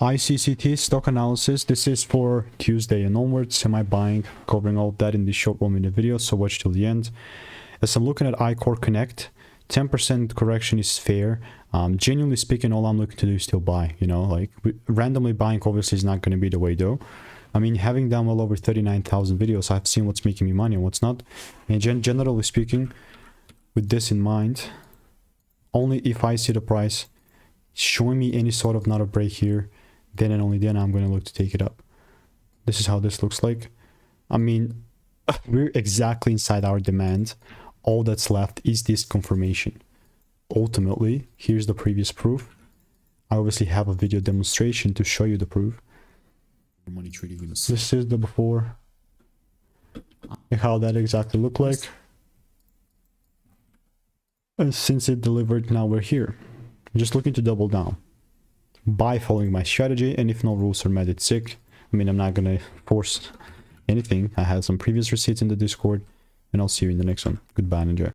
ICCT stock analysis. This is for Tuesday and onwards. Am I buying? Covering all of that in this short 1 minute video, so watch till the end. As I'm looking at iCoreConnect, 10% correction is fair. Genuinely speaking, all I'm looking to do is still buy, you know, like randomly buying obviously is not going to be the way though. I mean, having done well over 39,000 videos, I've seen what's making me money and what's not. And generally speaking, with this in mind, only if I see the price showing me any sort of not a break here, then and only then I'm going to look to take it up. This is how this looks like. I mean, we're exactly inside our demand. All that's left is this confirmation. Ultimately, here's the previous proof. I obviously have a video demonstration to show you the proof. Money trading in This is the before and how that exactly looked like. And since it delivered, now we're here. I'm just looking to double down. Buy following my strategy, and if no rules are met, it's sick. I mean, I'm not gonna force anything. I had some previous receipts in the Discord, and I'll see you in the next one. Goodbye and enjoy.